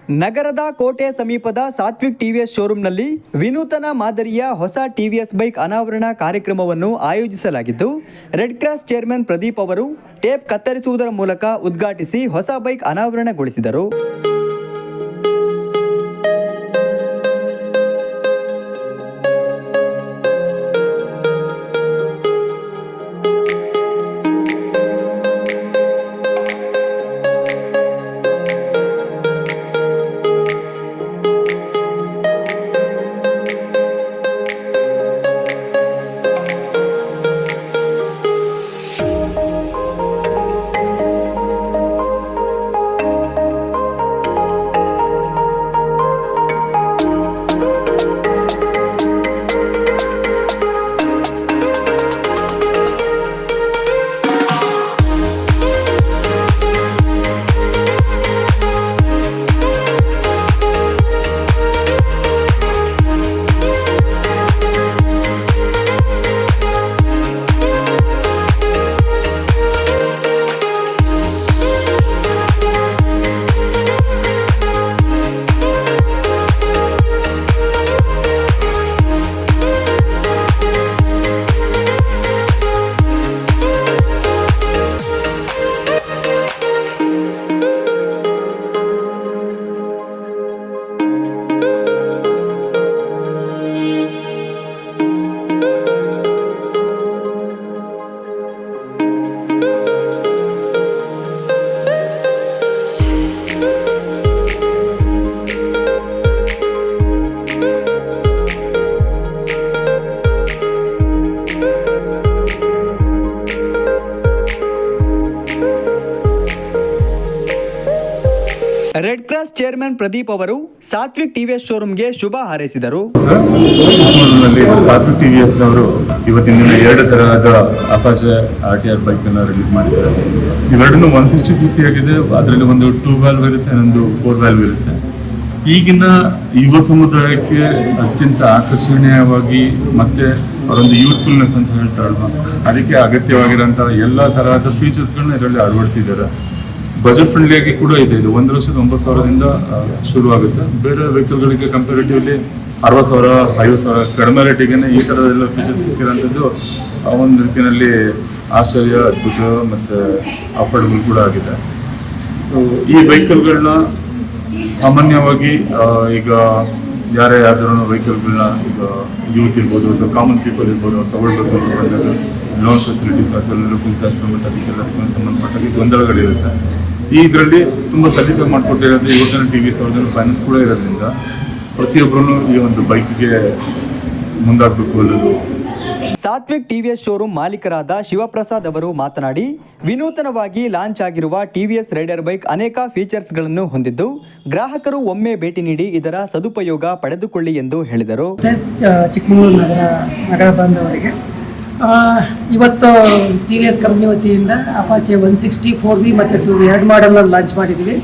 ನಗರದ ಕೋಟೆ ಸಮೀಪದ ಸಾತ್ವಿಕ್ ಟಿವಿಎಸ್ ಶೋರೂಮ್ನಲ್ಲಿ ವಿನೂತನ ಮಾದರಿಯ ಹೊಸ ಟಿವಿಎಸ್ ಬೈಕ್ ಅನಾವರಣ ಕಾರ್ಯಕ್ರಮವನ್ನು ಆಯೋಜಿಸಲಾಗಿದ್ದು, ರೆಡ್ ಕ್ರಾಸ್ ಚೇರ್ಮನ್ ಪ್ರದೀಪ್ ಅವರು ಟೇಪ್ ಕತ್ತರಿಸುವುದರ ಮೂಲಕ ಉದ್ಘಾಟಿಸಿ ಹೊಸ ಬೈಕ್ ಅನಾವರಣಗೊಳಿಸಿದರು. ರೆಡ್ ಕ್ರಾಸ್ ಚೇರ್ಮನ್ ಪ್ರದೀಪ್ ಅವರು ಸಾತ್ವಿಕ್ ಟಿವಿಎಸ್ ಶೋರೂಮ್ಗೆ ಶುಭ ಹಾರೈಸಿದರು. ಸಾತ್ವಿಕ್ ಟಿವಿಎಸ್ ಅವರು ಇವತ್ತಿನ ದಿನ 2 ತರಹದ ಅಪಾಚೆ RTR ಬೈಕ್ ಅನ್ನು ರಿಲೀಸ್ ಮಾಡಿದ್ದಾರೆ. ಇವೆರಡನ್ನು 160 cc ಆಗಿದೆ. ಅದರಲ್ಲಿ ಒಂದು 2 ವ್ಯಾಲ್ವ್ ಇರುತ್ತೆ, ಇನ್ನೊಂದು 4 ವ್ಯಾಲ್ವ್ ಇರುತ್ತೆ. ಈಗಿನ ಯುವ ಸಮುದಾಯಕ್ಕೆ ಅತ್ಯಂತ ಆಕರ್ಷಣೀಯವಾಗಿ ಮತ್ತೆ ಅವರೊಂದು ಯೂತ್ಫುಲ್ನೆಸ್ ಅಂತ ಹೇಳ್ತಾರಲ್ವ, ಅದಕ್ಕೆ ಅಗತ್ಯವಾಗಿರೋಂಥ ಎಲ್ಲ ತರಹದ ಫೀಚರ್ಸ್ಗಳನ್ನ ಇದರಲ್ಲಿ ಅಳವಡಿಸಿದ್ದಾರೆ. ಬಜೆಟ್ ಫ್ರೆಂಡ್ಲಿಯಾಗಿ ಕೂಡ ಇದೆ. ಇದು 1,09,000ದಿಂದ ಶುರು ಆಗುತ್ತೆ. ಬೇರೆ ವೆಹಿಕಲ್ಗಳಿಗೆ ಕಂಪೇರಿಟಿವ್ಲಿ 60,000, 50,000 ಕಡಿಮೆ ರೇಟಿಗೆ ಈ ಥರದೆಲ್ಲ ಫೀಚರ್ಸ್ ಸಿಕ್ಕಿರೋಂಥದ್ದು ಒಂದು ರೀತಿಯಲ್ಲಿ ಆಶ್ಚರ್ಯ, ಅದ್ಭುತ ಮತ್ತು ಅಫೋರ್ಡಬಲ್ ಕೂಡ ಆಗಿದೆ. ಸೊ ಈ ವೆಹಿಕಲ್ಗಳನ್ನ ಸಾಮಾನ್ಯವಾಗಿ ಈಗ ಯಾರೇ ಯಾವ್ದಾದ್ರು ವೆಹಿಕಲ್ಗಳನ್ನ ಈಗ ಯೂತ್ ಇರ್ಬೋದು ಅಥವಾ ಕಾಮನ್ ಪೀಪಲ್ ಇರ್ಬೋದು ತಗೊಳ್ಬೇಕು ಬಂದಾಗ ಲೋನ್ ಫೆಸಿಲಿಟೀಸ್ ಅಥವಾ ಫುಲ್ ಕ್ಯಾಶ್ ಪೇಮೆಂಟ್ ಅದಕ್ಕೆಲ್ಲ ಸಂಬಂಧಪಟ್ಟಾಗಿ ಗೊಂದಲಗಳಿರುತ್ತೆ. ಈ ಇದರಲ್ಲಿ ತುಂಬ ಸಲೀಸಾಗಿ ಮಾಡಿಕೊಟ್ಟಿರೋದು ಇವತ್ತಿನ ಟಿವಿಎಸ್ ಅವ್ರದ್ದು ಫೈನಾನ್ಸ್ ಕೂಡ ಇರೋದ್ರಿಂದ ಪ್ರತಿಯೊಬ್ಬರೂ ಈ ಒಂದು ಬೈಕ್ಗೆ ಮುಂದಾಗಬೇಕು ಅನ್ನೋದು. ಸಾತ್ವಿಕ್ ಟಿವಿಎಸ್ ಶೋರೂಮ್ ಮಾಲೀಕರಾದ ಶಿವಪ್ರಸಾದ್ ಅವರು ಮಾತನಾಡಿ, ವಿನೂತನವಾಗಿ ಲಾಂಚ್ ಆಗಿರುವ ಟಿವಿಎಸ್ ರೈಡರ್ ಬೈಕ್ ಅನೇಕ ಫೀಚರ್ಸ್ಗಳನ್ನು ಹೊಂದಿದ್ದು, ಗ್ರಾಹಕರು ಒಮ್ಮೆ ಭೇಟಿ ನೀಡಿ ಇದರ ಸದುಪಯೋಗ ಪಡೆದುಕೊಳ್ಳಿ ಎಂದು ಹೇಳಿದರು. ಚಿಕ್ಕಮಗಳೂರು ನಗರ ಬಾಂಧವರಿಗೆ ಇವತ್ತು ಟಿವಿಎಸ್ ಕಂಪ್ನಿ ವತಿಯಿಂದ ಅಪಾಚೆ 160 4V ಮತ್ತು 2V 2 ಮಾಡೆಲ್ನ ಲಾಂಚ್ ಮಾಡಿದ್ದೀವಿ.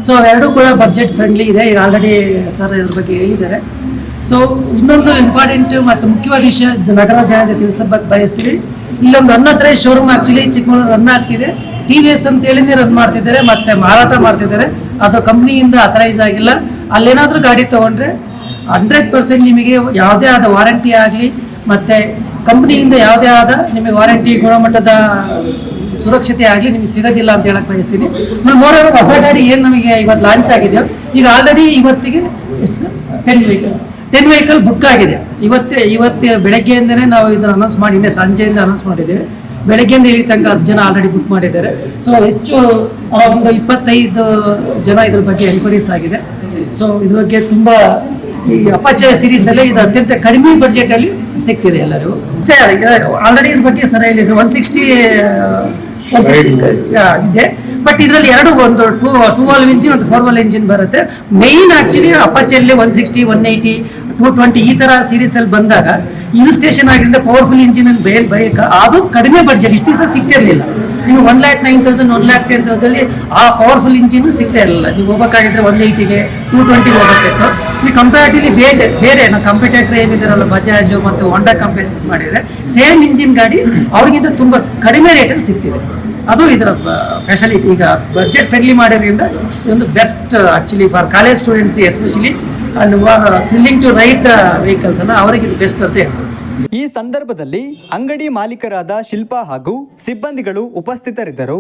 ಸೊ ಎರಡೂ ಕೂಡ ಬಡ್ಜೆಟ್ ಫ್ರೆಂಡ್ಲಿ ಇದೆ. ಈಗ ಆಲ್ರೆಡಿ ಸರ್ ಇದ್ರ ಬಗ್ಗೆ ಹೇಳಿದ್ದಾರೆ. ಸೊ ಇನ್ನೊಂದು ಇಂಪಾರ್ಟೆಂಟ್ ಮತ್ತು ಮುಖ್ಯವಾದ ವಿಷಯ ನಗರ ಜನತೆ ತಿಳಿಸಬೇಕು ಬಯಸ್ತೀವಿ. ಇಲ್ಲೊಂದು ಅನ್ನತ್ರ ಶೋರೂಮ್ ಆ್ಯಕ್ಚುಲಿ ಚಿಕ್ಕಮಗಳೂರು ರನ್ ಆಗ್ತಿದೆ. ಟಿವಿಎಸ್ ಅಂತೇಳಿನೇ ರನ್ ಮಾಡ್ತಿದ್ದಾರೆ ಮತ್ತು ಮಾರಾಟ ಮಾಡ್ತಿದ್ದಾರೆ. ಅದು ಕಂಪ್ನಿಯಿಂದ ಅಥರೈಸ್ ಆಗಿಲ್ಲ. ಅಲ್ಲೇನಾದರೂ ಗಾಡಿ ತೊಗೊಂಡ್ರೆ 100% ನಿಮಗೆ ಯಾವುದೇ ಆದ ವಾರಂಟಿ ಆಗಲಿ ಮತ್ತು ಕಂಪ್ನಿಯಿಂದ ಯಾವುದೇ ಆದ ನಿಮಗೆ ವಾರಂಟಿ ಗುಣಮಟ್ಟದ ಸುರಕ್ಷತೆ ಆಗಲಿ ನಿಮಗೆ ಸಿಗೋದಿಲ್ಲ ಅಂತ ಹೇಳಕ್ಕೆ ಬಯಸ್ತೀನಿ. ಮೋರವರು ಹೊಸ ಗಾಡಿ ಏನು ನಮಗೆ ಇವತ್ತು ಲಾಂಚ್ ಆಗಿದೆಯೋ ಈಗ ಆಲ್ರೆಡಿ ಇವತ್ತಿಗೆ ಎಷ್ಟು 10 ವೆಹಿಕಲ್ ಬುಕ್ ಆಗಿದೆ. ಇವತ್ತು ಬೆಳಗ್ಗೆಯಿಂದನೇ ನಾವು ಇದನ್ನು ಅನೌನ್ಸ್ ಮಾಡಿ ಇನ್ನೇ ಸಂಜೆಯಿಂದ ಅನೌನ್ಸ್ ಮಾಡಿದ್ದೇವೆ. ಬೆಳಗ್ಗೆಯಿಂದ ಇಲ್ಲಿ ತನಕ 10 ಜನ ಆಲ್ರೆಡಿ ಬುಕ್ ಮಾಡಿದ್ದಾರೆ. ಸೊ ಹೆಚ್ಚು ಒಂದು 25 ಜನ ಇದ್ರ ಬಗ್ಗೆ ಎನ್ಕ್ವೈರೀಸ್ ಆಗಿದೆ. ಸೊ ಇದ್ರ ಬಗ್ಗೆ ತುಂಬ ಈ ಅಪಾಚೆ ಸೀರೀಸಲ್ಲೇ ಇದು ಅತ್ಯಂತ ಕಡಿಮೆ ಬಡ್ಜೆಟಲ್ಲಿ ಸಿಗ್ತಿದೆ ಎಲ್ಲರಿಗೂ. ಸರ್ ಆಲ್ರೆಡಿ ಇದ್ರ ಬಗ್ಗೆ ಸರ್ ಹೇಳಿದ್ರು 160 ಇದೆ. ಬಟ್ ಇದರಲ್ಲಿ ಒಂದು 2 ವಾಲ್ವ್ ಇಂಜಿನ್ ಮತ್ತು 4 ವಾಲ್ವ್ ಇಂಜಿನ್ ಬರುತ್ತೆ. ಮೇಯ್ನ್ ಆಕ್ಚುಲಿ ಅಪಾಚೆಯಲ್ಲಿ 160, 180, 220 ಈ ಥರ ಸೀರೀಸಲ್ಲಿ ಬಂದಾಗ ಹಿಲ್ ಸ್ಟೇಷನ್ ಆಗಿರುತ್ತೆ. ಪವರ್ಫುಲ್ ಇಂಜಿನ್ ಬೈಕ್ ಅದು ಕಡಿಮೆ ಬಡ್ಜೆಟ್ ಇಷ್ಟು ದಿವಸ ಸಿಗ್ತಿರ್ಲಿಲ್ಲ. ನೀವು 1,09,000, 1,10,000 ಆ ಪವರ್ಫುಲ್ ಇಂಜಿನ್ ಸಿಗ್ತಾ ಇರಲಿಲ್ಲ. ನೀವು ಹೋಗ್ಬೇಕಾಗಿದ್ರೆ 180ಗೆ 220 ಹೋಗಬೇಕಿತ್ತು. ಈ ಕಂಪ್ಯಾರಿಟಿವ್ಲಿ ಬೇರೆ ನಾವು ಕಂಪಿಟೇಟರ್ ಏನಿದ್ದಾರಲ್ಲ ಬಜಾಜ್ ಮತ್ತು ಹೋಂಡಾ ಕಂಪೇರ್ ಮಾಡಿದರೆ ಸೇಮ್ ಇಂಜಿನ್ ಗಾಡಿ ಅವ್ರಿಗಿಂತ ತುಂಬ ಕಡಿಮೆ ರೇಟಲ್ಲಿ ಸಿಗ್ತಿದೆ. ಅದು ಇದರ ಫೆಸಿಲಿಟಿ. ಈಗ ಬಜೆಟ್ ಫ್ರೆಂಡ್ಲಿ ಮಾಡೋದ್ರಿಂದ ಇದೊಂದು best actually for college students especially and thrilling to ride the vehicles ಅನ್ನು ಅವರಿಗೆ ಇದು ಬೆಸ್ಟ್ ಅಂತ ಹೇಳ್ಬೋದು. ಈ ಸಂದರ್ಭದಲ್ಲಿ ಅಂಗಡಿ ಮಾಲೀಕರಾದ ಶಿಲ್ಪಾ ಹಾಗೂ ಸಿಬ್ಬಂದಿಗಳು ಉಪಸ್ಥಿತರಿದ್ದರು.